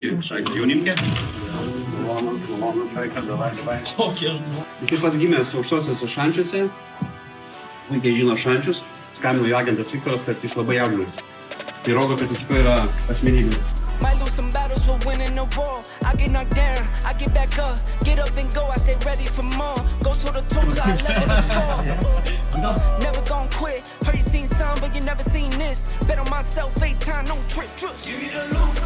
Šaika jaunimkė. Malonu, Šaika, davai. Jisai pats gimęs aukštosiuose Šančiuose, puikiai žino Šančius, skambino jo agentas Viktoras, kad jis labai jaudinasi. Tai rodo, kad jis tikrai yra asmenybė. Might lose some battles, but winning the war. I get knocked down, I get back up, get up and go. I stay ready for more. Go to the top till I level the score. Never gon' quit. Heard you seen some, but you never seen this. Bet on myself, 8 times, no trip, trust. Give me the loot.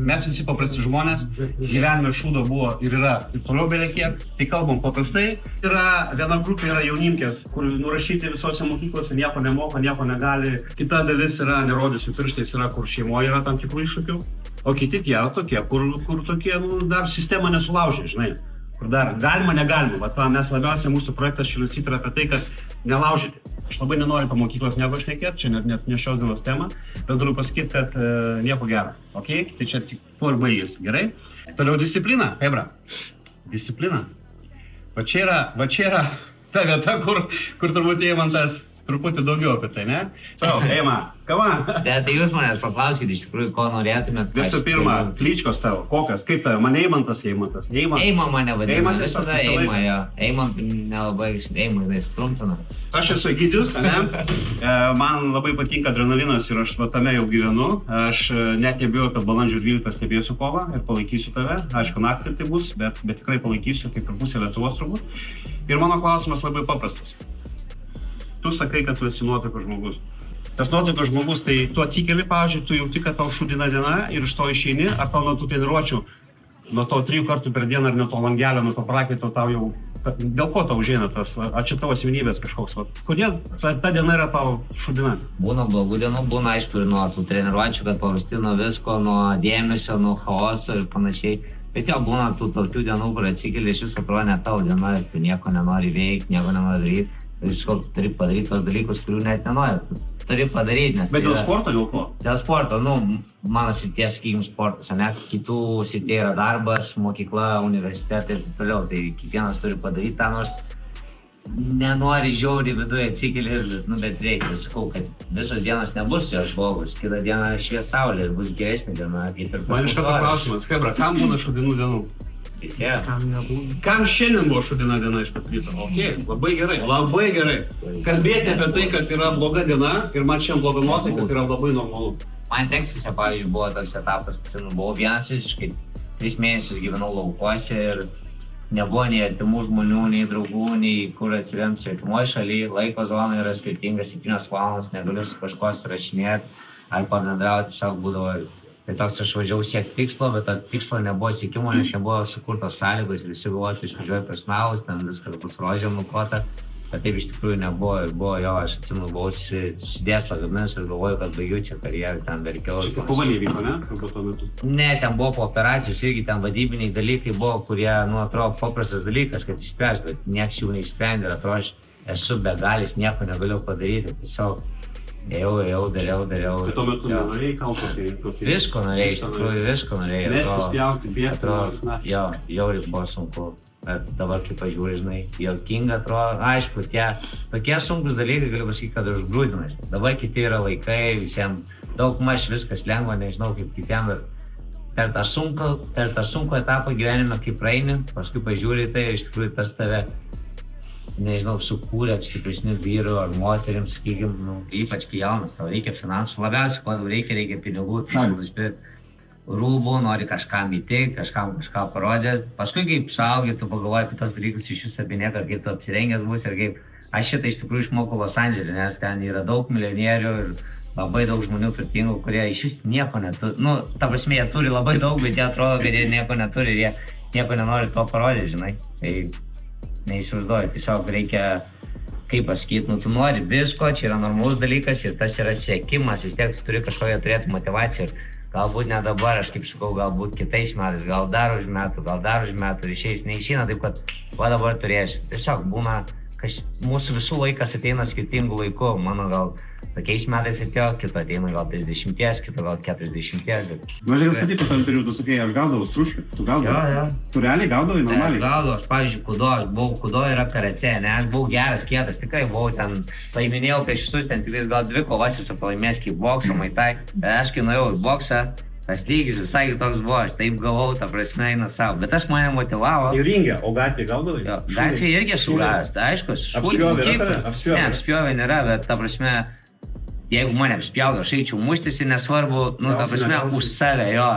Mes visi paprasti žmonės, gyvenime šūdo buvo ir yra ir toliau belekiek, tai kalbam paprastai. Yra viena grupė yra jaunimkės, kur nurašyti visose mokyklose nieko nemoka, nieko negali. Kita dalis yra, nerodysiu pirštais, yra, kur šeimoje yra tam tikrų iššūkių. O kiti tie yra tokie, kur tokie, dar sistema nesulaužė, žinai. Kur dar galima, negalima. Vat mes labiausiai mūsų projektas Šilausyt yra apie tai, kad nelaužyti. Aš labai nenoriu apie mokyklos nieko šnekėti, čia net ne šios dienos tema, bet galiu pasakyti, kad nieko gero. Ok? Tai čia tik tuo ir baigėsi. Gerai? Toliau disciplina. Hebra. Disciplina. Va čia yra ta vieta, kur turbūt Eimantas truputį daugiau apie tai, ne? Savo, Eima, kava. Tai jūs manęs paklauskite iš tikrųjų, ko norėtumėt. Visų pirma, klyčkos tavo, kokios, kaip tavo, mane Eimantas. Eima mane vadina, visada Eima, jo. Eima nelabai, Eima, žinai, sutrumpina. Aš esu Egidijus, ne? Man labai patinka adrenalinas ir aš tame jau gyvenu. Aš net nebijau, kad balandžio 12 stebėsiu kovą ir palaikysiu tave. Aišku, naktį tai bus, bet tikrai palaikysiu, kaip ir pusė Lietuvos turbūt. Ir mano klausimas labai paprastas. Tu sakai, kad tu esi nuotaikos žmogus. Tas nuotaikos žmogus, tai tu atsikeli, pavyzdžiui, tu jauti, kad tau šūdina diena ir iš to išeini, ar tau nuo tų treniruočių, nuo to 3 kartų per dieną, ar nuo to langelio, nuo to prakaito tau jau, dėl ko tau užeina tas, ar čia tavo asmenybės kažkoks, kodėl ta diena yra tau šūdina? Būna blogų dienų, būna aišku ir nuo tų treniruočių, kad pavarsti nuo visko, nuo dėmesio, nuo chaoso ir panašiai. Bet jau būna tų tokių dienų, kur atsikeli, iš vis atrodo ne tavo diena ir tu nieko nenori veikti, nieko nenori daryti. Ir iš ko tu turi padaryti tos dalykus, kurių net nenori. Tu turi padaryti, nes bet dėl sporto, dėl ko? Dėl sporto, mano srities, sakykim, sportas, nes kitų srityje yra darbas, mokykla, universitetai ir taip toliau. Tai kiekvienas turi padaryti tą, nors nenori žiauriai viduje atsikeli ir, bet reikia, sakau, kad visos dienos nebus jos blogus. Kitą dieną švies saulė ir bus geresnė diena, kaip ir pas man iš karto klausimas, Hebra, kam būna šūdinų dienų? Kam šiandien buvo šūdina diena iš pat ryto? Ok, labai gerai. Kalbėti apie tai, kad yra bloga diena ir man šiandien bloga nuotaika, tai yra labai normalu. Man Teksase, pavyzdžiui, buvo toks etapas, buvau vienas visiškai 3 mėnesius gyvenau laukuose ir nebuvo nei artimų žmonių, nei draugų, nei kur atsivėm svetimoje šalyje. Laiko zona yra skirtinga, 7 valandas, negaliu su kažko surašinėti ar pabendrauti, tiesiog būdavo. Tai toks aš važiavau siekti tikslo, bet to tikslo nebuvo siekimo, nes nebuvo sukurtos sąlygos, visi galvotų išvažiuoja personalas, ten viskas bus rožėm nukota, bet taip iš tikrųjų nebuvo ir buvo jo, aš atsimenu, buvau susidėjęs lagaminus ir galvoju, kad baigiu čia karjerą, ten verkiau. Čia po valyje vyko, ne? Tuo metu? Ne, ten buvo po operacijos, irgi ten vadybiniai dalykai buvo, kurie, atrodo paprastas dalykas, kad išspręs, bet nieks jų neišsprendė ir atrodo, aš esu begalis, nieko negaliu padaryti, tiesiog. Ėjau, dariau. Bet tuo metu nenorėjai kalbėti kokį? Visko norėjai, iš tikrųjų, visko norėjai. Mesti, spjauti, bėgti. Jo, jauriai buvo sunku. Bet dabar, kaip pažiūrė, žinai, juokinga atrodo. Aišku, tokie sunkus dalykai, galiu pasakyti, kad užgrūdina. Dabar kiti yra laikai, visiems daug maž viskas lengva, nežinau kaip kitiem, bet per tą sunkų etapą gyvenime, kai praeini, paskui pažiūrė tai ir iš tikrųjų tas tave nežinau, sukūrė stipresnių vyrų ar moterims, sakykim, ypač kai jaunas, tau reikia finansų, labiausiai, ko tau reikia pinigų, rūbų, nori kažkam įteikti, kažką parodyti. Paskui, kaip suaugi, tu pagalvoji apie tos dalykus iš jūsų apie nieką, kaip tu apsirengęs būsi ir kaip aš šitą iš tikrųjų išmokau Los Andželė, nes ten yra daug milijonierių ir labai daug žmonių turtingų, kurie iš vis nieko neturi. Ta prasme, jie turi labai daug, bet jie atrodo, kad jie nieko neturi ir jie nieko nenori to parodyti, žinai. Tai neįsivaizduoju, tiesiog reikia, kaip pasakyti, tu nori visko, čia yra normalus dalykas ir tas yra siekimas, vis tiek tu turi kažkokią turėti motivaciją. Galbūt ne dabar, aš kaip sakau, galbūt kitais metais, gal dar už metų ir išeis, neišeina taip, kad dabar turėsiu. Tiesiog būna mūsų visų laikas ateina skirtingų laikų, mano gal tokiais metais atėjo, kito ateina gal 30, kito gal 40, bet... Mažai patiko tam interviu, tu sakai, aš gaudavau struškių, tu gaudavai? Jo. Tu realiai gaudavai Tai normaliai? aš gaudavau, aš pavyzdžiui, kudo yra karate, ne, aš buvau geras, kietas, tikrai buvau ten, laiminėjau prieš visus, ten tikrai gal 2 kovas esu pralaimėjęs kaip boksą, maitai, bet aš kai nuėjau į boksą, tas lygis visai kitoks buvo, aš taip gavau, ta prasme eina savo, bet aš mane motivavo. Į ringę, o gatvėje gaudavai? Jo, gatvėje irgi esu gavęs, tai aišku, Apspjovė yra tave? Apspjovė? Ne, apspjovė nėra, bet ta prasme, jeigu mane apspjaudo, aš eičiau muštis ir nesvarbu, nu, ta Gausi, prasme, negausi. už save, jo,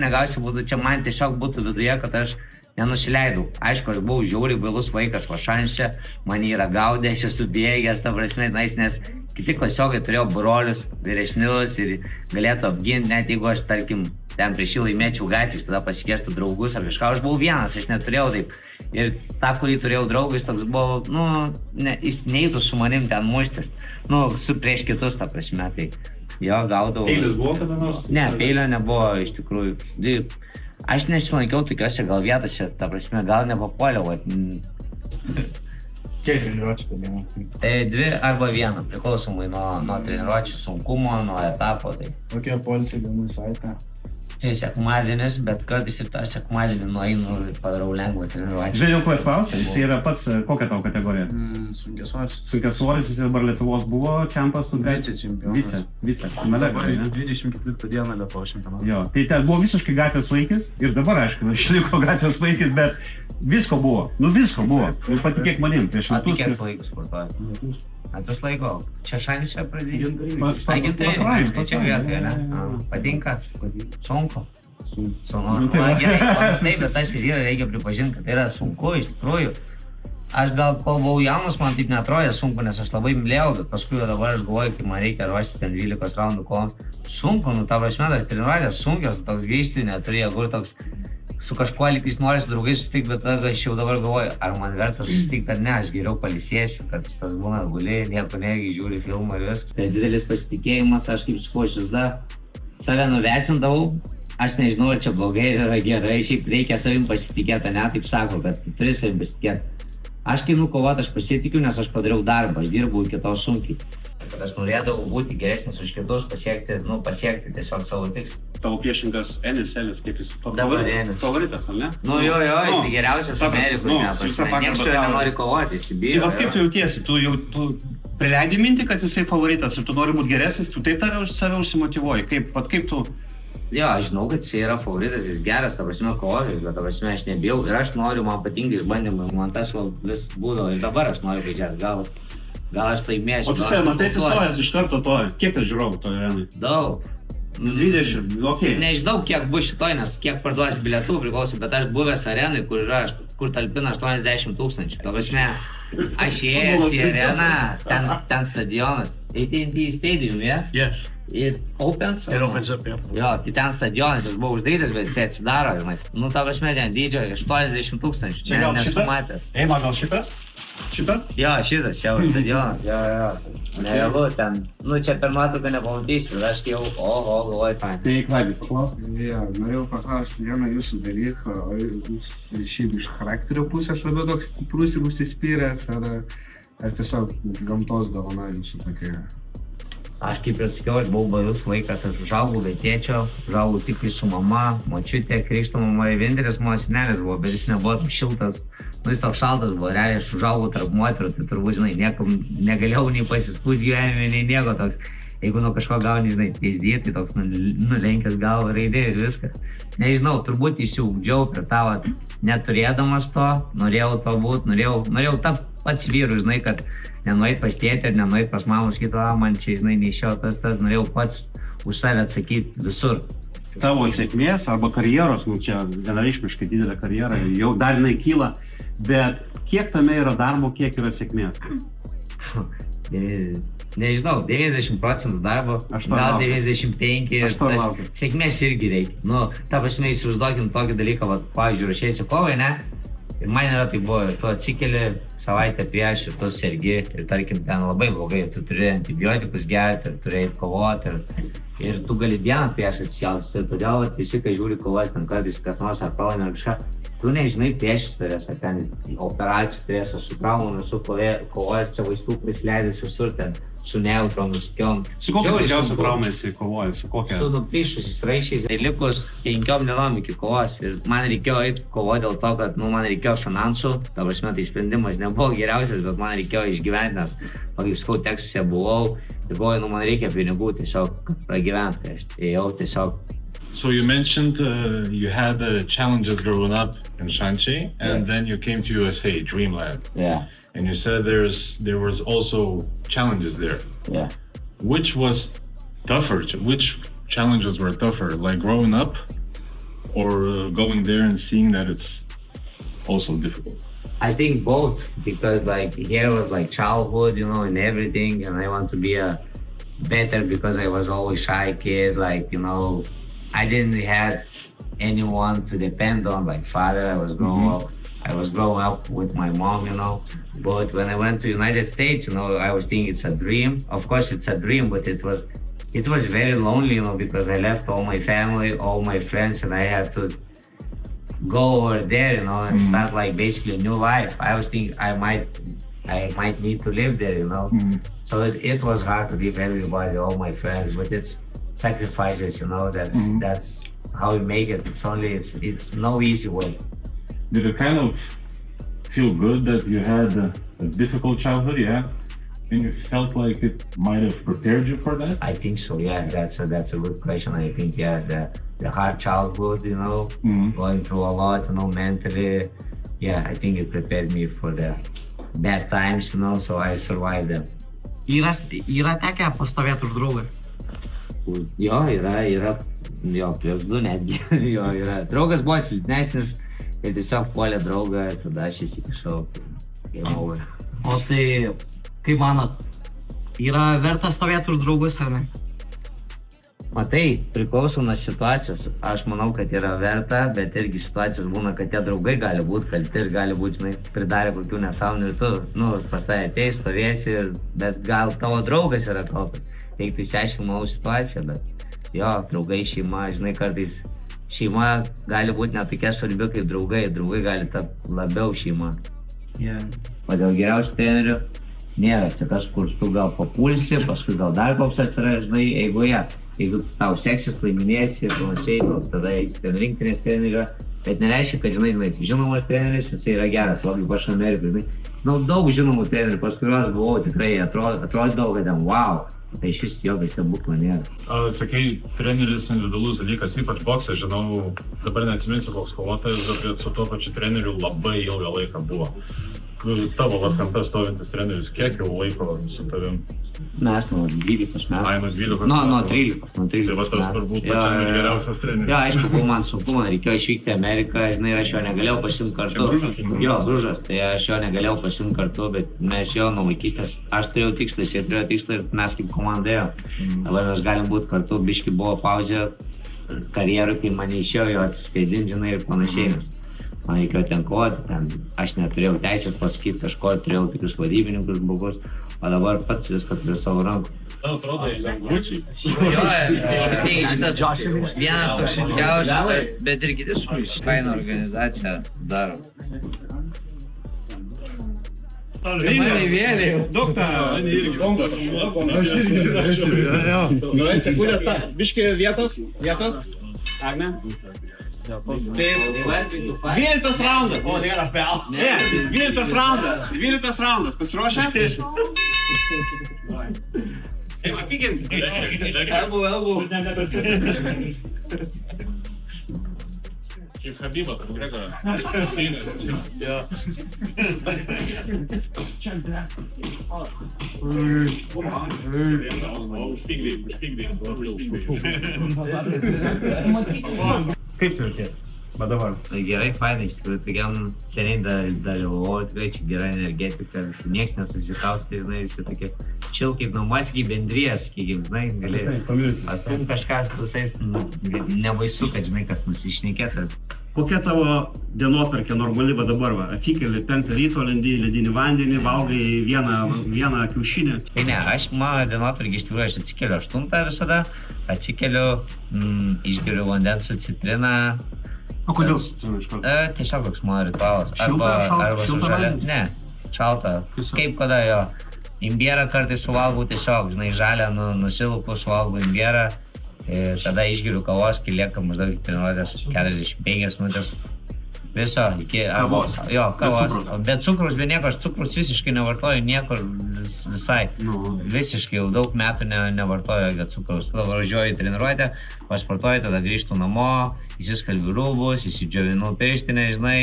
negausi, būtų čia man tiesiog būtų viduje, kad aš nenusileidau. Aišku, aš buvau žiauriai bailus vaikas pašanščia, mane yra gaudė, aš esu bėgęs, ta prasme, nes kiti klasiokai turėjo brolius, vyresnius ir galėtų apginti, net jeigu aš, tarkim, ten prieš jį laimėčiau gatvės, tada pasikėstų draugus ar kažką, aš buvau vienas, aš neturėjau taip. Ir tą, kurį turėjau draugais, toks buvo, nu, jis neįtų su manim ten muštis, nu, su prieš kitus, ta prasme, tai jo, gaudavau. Peilis buvo kada nors? Ne, peilio nebuvo, iš tikrųjų. Aš nesilankiau tokiuose gal vietose, ta prasme, gal nepapuoliau, Kiek treniruočių per dieną? 2 arba 1, priklausomai nuo treniruočių sunkumo, nuo etapo, tai. Kokie poilsiai dienų savaitę? Sekmadienis, bet kartais ir tą sekmadienį nueinu ir padarau lengvą treniruotę. Žinai, dėl ko jis klausia? Jis yra pats, kokia tavo kategorija? Sunkiasvoris. Sunkiasvoris, jis dabar Lietuvos buvo čempas, tu Vicečempionas. Vice. Dabar, ne? 24 dieną Lietuvos čempionatas. Jo, tai ten buvo visiškai gatvės vaikis ir dabar, aišku, išliko gatvės vaikis, bet visko buvo. Nu visko buvo. Ir patikėk manim, prieš O tai metus. kiek laiko sportuoji? Metus laiko. Čia šančią pradėjai? Pas Tai čia vietoje, ne? Patinka? Sunku. Nu, tai va. Gerai, taip, bet tas ir yra, reikia pripažinti, kad tai yra sunku, iš tikrųjų. Aš gal kol buvau jaunas, man taip netrodė sunku, nes aš labai mylėjau, bet paskui dabar aš galvoju, kai man reikia ruoštis ten 12 raundų kovoms. Sunku, nu ta prasme, tas treniruotės sunkios, toks grįžti, neturi jėgų, toks su kažkuo lygtais nori su draugais susitikti, bet tada aš jau dabar galvoju, ar man verta susitikti ar ne, aš geriau palisėsiu, kad tas būna guli, nieko negi, žiūri filmą ir viskas. Tai didelis pasitikėjimas, aš kaip sakau, aš vis dar save nuvertindavau, aš nežinau, ar čia blogai yra gerai, šiaip reikia savim pasitikėti, ne, taip sako, kad tu turi savim pasitikėti. Aš kai nukovot, aš pasitikiu, nes aš padariau darbą, aš dirbau iki to sunkiai. Kad aš norėdavau būti geresnis už kitus, pasiekti tiesiog savo tikslą. Tavo priešinkas Enis, kaip jis Dabar Enis. favoritas, ar ne? Nu jo, jis geriausias Amerikoje, niekas jo nenori kovoti, jis Tai įbyra. va kaip tu jautiesi, tu prileidi mintį, kad jisai favoritas ir tu nori būti geresnis, tu taip save užsimotyvuoji, kaip tu... Jo, aš žinau, kad jis yra favoritas, jis geras, ta prasme, kovotojas, bet ta prasme, aš nebijau ir aš noriu, man patinka išbandymai, man tas vis būdavo ir dabar aš noriu važiuoti, gal aš laimėsiu. O tu save matai atsistojęs iš karto to, kiek tai žiūrovų to arenai? Daug. 20, okei. Nežinau, kiek bus šitoj, nes kiek parduosiu bilietų priklauso, bet aš buvęs arenai, kur talpina 80 000. Ta prasme, aš įėjęs į areną, ten stadionas, AT&T Stadium, yeah? Yes. It opens? It opens up, yeah. Jo, tai ten stadionas, jis buvo uždarytas, bet jis atsidaro, nu ta prasme, ten dydžio 80 000, Čia gal nesu šitas? matęs. Eima, gal šitas? Šitas? Jo, šitas, čia už stadionas, jo. Nerealu, ten, nu čia per nuotrauką nepamatysiu, bet aš jau, galvoju, fain. Tai Klaidai, paklaus. Jo, norėjau paklausti vieną jūsų dalyką, o jūs šiaip iš charakterio pusės labiau toks stiprus ir užsispyręs, ar tiesiog gamtos dovana jūsų tokia yra? Aš kaip ir sakiau, aš buvau bailus vaikas, aš užaugau be tėčio, užaugau tik su mama, močiutė, krikšto mama ir vienintelis mano senelis buvo, bet jis nebuvo toks šiltas, nu jis toks šaltas buvo, realiai aš užaugau tarp moterų, tai turbūt, žinai, niekam negalėjau nei pasiskųsti gyvenime, nei nieko toks. Jeigu nuo kažko gauni, žinai, pėsdėti, tai toks nulenkęs galvą raidė ir viskas. Nežinau, turbūt išsiugdžiau prie tavo, neturėdamas to, norėjau to būt, norėjau tapti pats vyru, žinai, kad nenueit pas tėtį ir nenueit pas mamą, sakyti, man čia, žinai, neišėjo tas, norėjau pats už save atsakyti visur. Tavo sėkmės arba karjeros, nu čia vienareikšmiškai didelė karjera, jau dar jinai kyla, bet kiek tame yra darbo, kiek yra sėkmės? Nežinau, 90% darbo, Aš to gal laukiu. 95%, Aš to laukiu. sėkmės irgi reikia. Nu, ta prasme, įsivaizduokim tokį dalyką, va, pavyzdžiui, ruošėsi kovai, ne? Ir man yra tai buvo, tu atsikeli savaitę prieš ir tu sergi ir tarkim ten labai blogai, tu turi antibiotikus gerti ir turi kovoti ir tu gali dieną prieš atsijaustis ir todėl visi, kai žiūri kovas, ten kartais kas nors ar pralaimi ar kažką, tu nežinai prieš turės, ar ten operacijų turės, ar su traumom, su kovojęs, čia vaistų prisileidęs visur ten, su neutronu, su kiom. Su kokia didžiausia trauma esi kovojęs, su kokia? Su nuplyšusiais raiščiais. Ir likus 5 dienom iki kovos. Ir man reikėjo eiti kovoti dėl to, kad man reikėjo finansų. Ta prasme, tai sprendimas nebuvo geriausias, bet man reikėjo išgyventi, nes, kaip sakau, Teksase buvau. Ir galvoju, man reikia pinigų tiesiog pragyventi. Aš ėjau tiesiog. So you mentioned you had challenges growing up in Shanxi, and then you came to USA, Dreamland. Yeah, And you said there was also challenges there. yeah. Which was tougher? Which challenges were tougher, like growing up, or going there and seeing that it's also difficult? I think both, because like here was like childhood, and everything, and I want to be a better because I was always shy kid, like, I didn't have anyone to depend on, like father. I was growing up with my mom, but when I went to United States, I was thinking it's a dream. Of course it's a dream, but it was very lonely, because I left all my family, all my friends, and I had to go over there, and start like basically a new life. I was thinking I might need to live there, So it was hard to leave everybody, all my friends, but it's sacrifices, that's how we make it. It's no easy way. Did it kind of feel good that you had a difficult childhood, yeah? And you felt like it might have prepared you for that? I think so, yeah, that's a good question. I think, yeah, the hard childhood, going through a lot, mentally, yeah, I think it prepared me for the bad times, so I survived them. Yra tekę pastovėti už draugą. Jo, yra, prieš 2 netgi, jo, yra. Draugas buvo silpnesnis ir tiesiog puolė draugą ir tada aš įsikišau. O tai, kaip manot, yra verta stovėti už draugus ar ne? Matai, priklauso nuo situacijos. Aš manau, kad yra verta, bet irgi situacijos būna, kad tie draugai gali būti kalti ir gali būti, pridarę kokių nesąmonių ir tu, pas tai ateis, stovėsi, bet gal tavo draugas yra kaltas. Reiktų išsiaiškinti mano situaciją, bet jo, draugai, šeima, kartais šeima gali būti netokia svarbi kaip draugai gali tapti labiau šeima. Yeah. O dėl geriausių trenerių nėra, čia kažkur tu gal papulsi, paskui gal dar koks atsiras, eigoje. Jeigu tau seksis, laiminėsi ir panašiai, tada eisi ten rinktinės trenerio, bet nereiškia, kad žinomas treneris, jisai yra geras, labai aš Amerikai, daug žinomų trenerių, pas kuriuos buvau, tikrai atrodydavo, kad ten wow, tai šis jogas stebuklo nėra. Sakai, treneris individualus dalykas, ypač boksas, žinau, dabar neatsiminsiu koks kovotojas, bet su tuo pačiu treneriu labai ilgą laiką buvo. Tavo kampe stovintis treneris, kiek jau laiko su tavim? Mes nuo 12 metų. Ai, nuo 12 metų? Nuo 13 Tai va tas turbūt pačiam ir geriausias treneris. Jo, aišku, buvo man sunku, man reikėjo išvykti į Ameriką, aš jo negalėjau pasiimti kartu. Jo, Bružas, tai aš jo negalėjau pasiimti kartu, bet mes jo nuo vaikystės, aš turėjau tikslą, jis turėjo tikslą ir mes kaip komanda ėjom. Dabar mes galim būti kartu, biški buvo pauzė karjerų, kai mane išėjo jo atsiskaidinti, ir panašiai. Man reikėjo ten kovoti, aš neturėjau teisės pasakyti kažko, turėjau tikrus vadybininkus blogus, o dabar pats viską turiu savo rankų. Atrodo, jis anglučiai. Šitas Vienas toks sunkiausias, bet ir kiti faina organizacija daro. Mane vėliai, doktorą. Mane irgi. Aš irgi. Nuėjai sekundė, biškį vietos. Agne? 12 raundas. O, nėra pel. Ne, 12 raundas. 12 raundas. Pasiruošę? Elbų. Kaip Habibas, Gregor. Kaip tu jautiesi? Va dabar. Tai gerai, fainai, iš tikrųjų, tokiam seniai dalyvavau, tikrai čia gera energetika, visi nieks nesusikaustė, visi tokie chill kaip namuose, kaip bendrijas, galės. Pastum kažką su tusais, nebaisu, kad kas nusišnekės. Kokia tavo dienotvarkė normali va dabar? Atsikeli 5 ryto, lendi į ledinį vandenį, valgai vieną kiaušinį. Tai ne, mano dienotvarkė iš tikrųjų, aš atsikeliu 8 visada, išgeriu vandens su citrina. O kodėl sutrina iš karto? Tiesiog toks mano ritualas. Šilta ar šalta? Arba su Šilta žalia. valgyt? Ne, šalta. Tiesiog. Kaip kada jo. Imbierą kartais suvalgau tiesiog, žinai, žalią nusilupu, suvalgau imbierą. Tada išgeriu kavos, kai lieka maždaug 45 minutės. Viso, iki... Kavos? Jo, kavos. cukraus? Bet cukrus, be nieko, aš cukrus visiškai nevartoju, niekur visai. Nu. Visiškai jau daug metų nevartoju jokio cukraus. Tada važiuoju į treniruotę, pasportuoju, tada grįžtu namo, įsiskalbiu rūbus, įsidžiovinu pirštinę, žinai,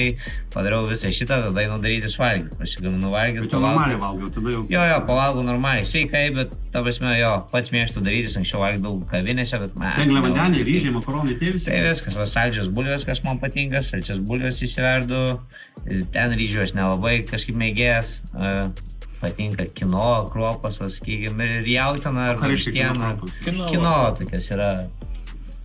padariau visą šitą, tada einu darytis valgyti. Pasigaminu valgyti. Bet jau normaliai valgiau, tada jau... Jo, pavalgau normaliai, sveikai, bet ta prasme, jo, pats mėgstu darytis, anksčiau valgydavau kavinėse, bet man... Ten glavandeniai, ryžiai, makaronai, tie visi. Tai viskas, va, saldžias bulvės, kas man patinka, saldžias bulvės įsiverdu, ten ryžių aš nelabai kažkaip mėgėjęs, patinka kino, kruopos, va, sakykime, ir jautiena, ar Ką reiškia kino vištiena. kruopos? Kino tokias yra.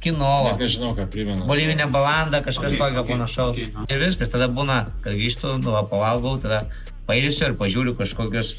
Kinola. Nežinau, ką primena. Bolivinė balanda, kažkas tokio panašaus. Ir viskas, tada būna, kad grįžtu, nu, va, pavalgau, tada pailsiu ir pažiūriu kažkokius,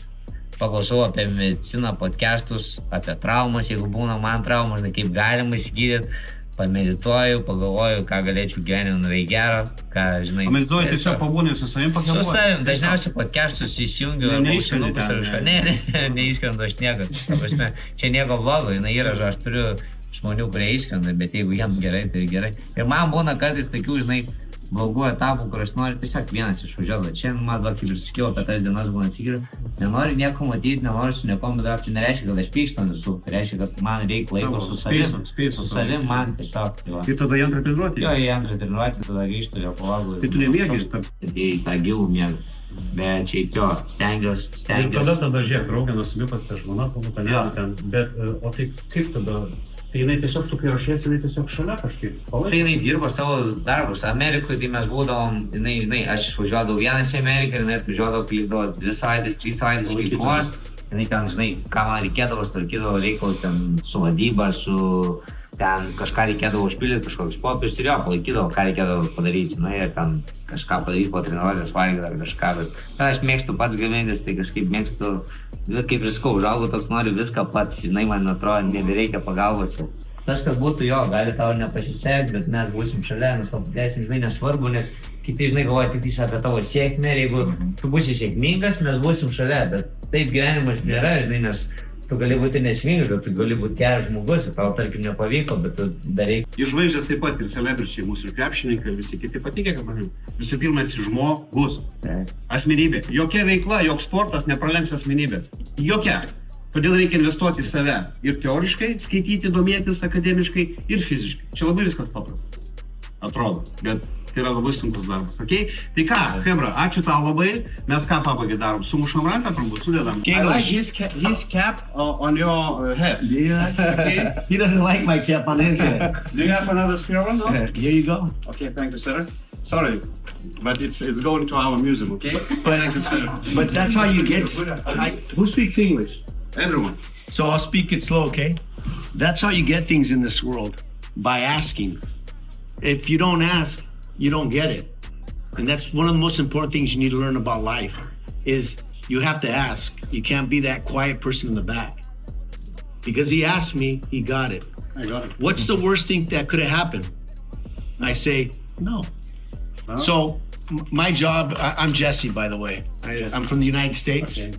paklausau apie mediciną, podcastus, apie traumas, jeigu būna man traumas, kaip galima įsigydyti, pamedituoju, pagalvoju, ką galėčiau gyvenime nuveikti gero, ką, žinai. Pamedituoju tiesiog pabūnį su savim Su pakalbuoju. savim, dažniausiai podcastus įsijungiu, Neišskrendi ten, neišskrendu aš nieko. Ta prasme, čia nieko blogo, jinai įražo, aš turiu žmonių, kurie išskrenda, bet jeigu jiems gerai, tai gerai. Ir man būna kartais tokių, žinai, blogų etapų, kur aš noriu tiesiog vienas išvažiuoti. Čia man, va, kaip ir sakiau, apie tas dienas būna atsikeliu, nenoriu nieko matyti, nenoriu su niekom bendrauti, tai nereiškia, kad aš pykstu ant visų, tai reiškia, kad man reikia laiko su savim. Su savim man tiesiog. Tai va. Ir tada į antrą treniruotę? Jo, į antrą treniruotę, tada grįžtu ir pavalgau. Tai tu nemiegi tarp... Į tą gilų miegą. Bet šiaip jo, stengiuosi. tada žiūrėk, draugė nusivypas, tai žmona, Jo. ten, bet, o tai kaip tada? Tai jinai tiesiog, tu kai rašiesi, jinai tiesiog šalia kažkaip Tai palaikė. jinai dirbo savo darbus. Amerikoje tai mes būdavom, jinai, žinai, aš išvažiuodavau vienas į Ameriką, jinai atvažiuodavo, klydavo 2 savaitės, 3 savaitės veiklos. Jinai ten, žinai, ką man reikėdavo, tvarkydavo reikalų ten su vadyba, su ten kažką reikėdavo užpildyti, kažkokius popierius ir jo, palaikydavo, ką reikėdavo padaryti, žinai, ir ten kažką padaryti po treniruotės, valgyti ar kažką, bet aš mėgstu pats gamintis, tai kažkaip mėgstu, kaip ir sakau, užaugau toks, noriu viską pats, žinai, man atrodo, nebereikia pagalbos. Tas, kad būtų jo, gali tau nepasisekti, bet mes būsim šalia, mes padėsim, žinai, nesvarbu, nes kiti, žinai, galvoja tik apie tavo sėkmę ir jeigu tu būsi sėkmingas, mes būsim šalia, bet taip gyvenimas nėra, žinai, nes tu gali būti nesėkmingas, bet tu gali būti geras žmogus ir tau, tarkim, nepavyko, bet tu darai. Ir žvaigždės taip pat, ir celebričiai, mūsų krepšininkai, visi kiti patikė, kad manim. Visų pirma, esi žmogus. Asmenybė. Jokia veikla, joks sportas nepralenks asmenybės. Jokia. Todėl reikia investuoti į save. Ir teoriškai, skaityti, domėtis akademiškai, ir fiziškai. Čia labai viskas paprasta. Atrodo. Bet tai yra labai sunkus darbas. Okay? Tai ką, Hebra, ačiū tau labai. Mes ką pabaigai darom? Sumušam ranką, turbūt, sudedam. I like his cap on your head. Yeah. Okay. He doesn't like my cap on his head. Do you have another spare one? No? Here you go. Okay, thank you, sir. Sorry, but it's going to our museum, okay? Thank you, sir. But that's how you get. Who speaks English? Everyone. So I'll speak it slow, okay? That's how you get things in this world, by asking. If you don't ask, you don't get it. And that's one of the most important things you need to learn about life, is you have to ask. You can't be that quiet person in the back. Because he asked me, he got it. I got it. What's the worst thing that could have happened? I say, no. No? So my job, I'm Jesse, by the way. I'm from the United States. Okay.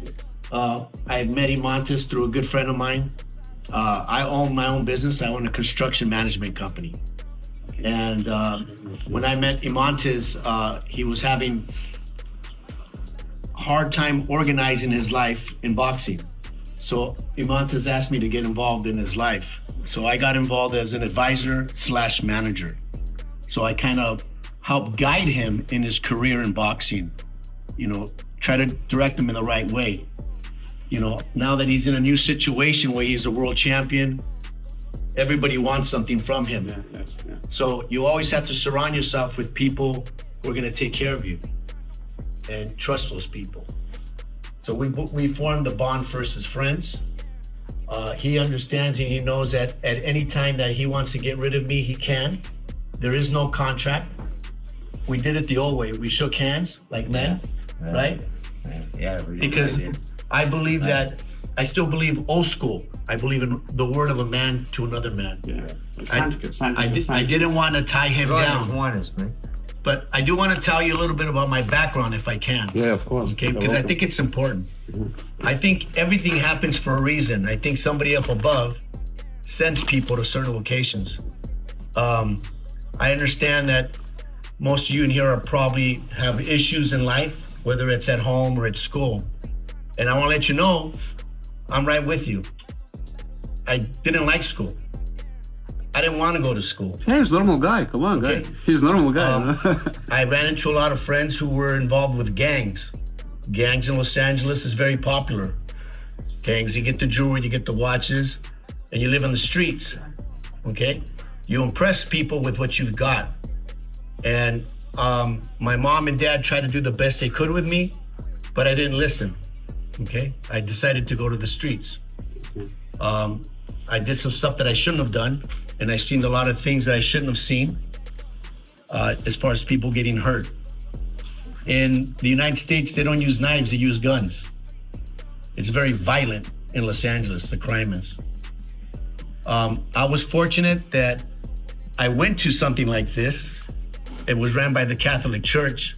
I met Imantas through a good friend of mine. I own my own business. I own a construction management company. And when I met Imantas, he was having a hard time organizing his life in boxing. So Imantas asked me to get involved in his life. So I got involved as an advisor / manager. So I kind of helped guide him in his career in boxing, you know, try to direct him in the right way. You know, now that he's in a new situation where he's a world champion, everybody wants something from him. Yeah. So you always have to surround yourself with people who are going to take care of you and trust those people. So we formed the bond first as friends. He understands and he knows that at any time that he wants to get rid of me, he can. There is no contract. We did it the old way. We shook hands like men, right? Yeah, Because I believe that, I still believe old school. I believe in the word of a man to another man. Yeah. I didn't want to tie him Žodžiu down. žmonės, ne? But I do want to tell you a little bit about my background, if I can. Yeah, of course. Okay, because I think it's important. I think everything happens for a reason. I think somebody up above sends people to certain locations. I understand that most of you in here are probably have issues in life, whether it's at home or at school. And I want to let you know, I'm right with you. I didn't like school. I didn't want to go to school. Hey, he's a normal guy. Come on, Okay. guy. He's a normal guy. I ran into a lot of friends who were involved with gangs. Gangs in Los Angeles is very popular. Gangs, you get the jewelry, you get the watches, and you live on the streets, okay? You impress people with what you've got. And my mom and dad tried to do the best they could with me, but I didn't listen, okay? I decided to go to the streets. I did some stuff that I shouldn't have done, and I seen a lot of things that I shouldn't have seen as far as people getting hurt. In the United States, they don't use knives, they use guns. It's very violent in Los Angeles, the crime is. I was fortunate that I went to something like this. It was ran by the Catholic Church.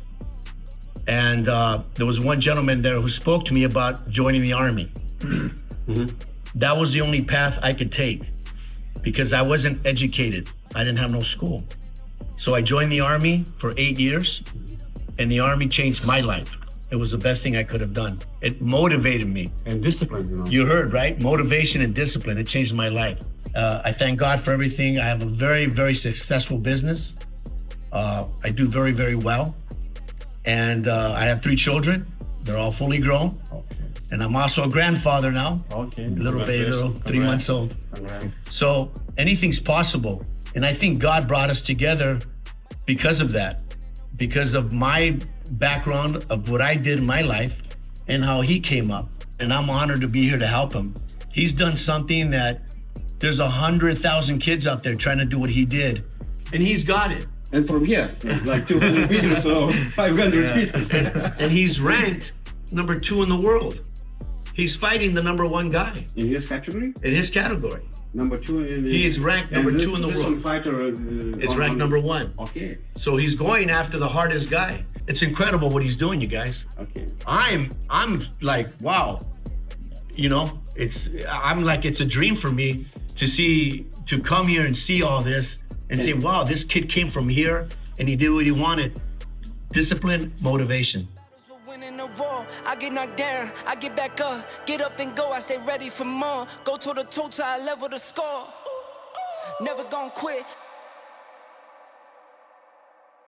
And there was one gentleman there who spoke to me about joining the Army. That was the only path I could take because I wasn't educated. I didn't have no school. So I joined the Army for 8 years, and the Army changed my life. It was the best thing I could have done. It motivated me. And discipline, you know. You heard, right? Motivation and discipline. It changed my life. I thank God for everything. I have a very, very successful business. I do very, very well. And I have 3 children. They're all fully grown. And I'm also a grandfather now. Okay. Little baby, 3 months old. So anything's possible. And I think God brought us together because of that. Because of my background of what I did in my life and how he came up. And I'm honored to be here to help him. He's done something that there's 100,000 kids out there trying to do what he did. And he's got it. And from here, like 200 meters or 500 meters. And he's ranked number 2 in the world. He's fighting the number 1 guy In his category? in his category. Number 2 in the... He's ranked number 2 in the this world. one fighter... It's ranked number 1. Okay, So he's going after the hardest guy. It's incredible what he's doing, you guys. okay. I'm like, wow. You know, I'm like, it's a dream for me to come here and see all this and say, wow, this kid came from here and he did what he wanted. Discipline, motivation. Winning the war, I get knocked down, I get back up, get up and go, I stay ready for more. Go toe to toe till I level the score. Never gonna quit.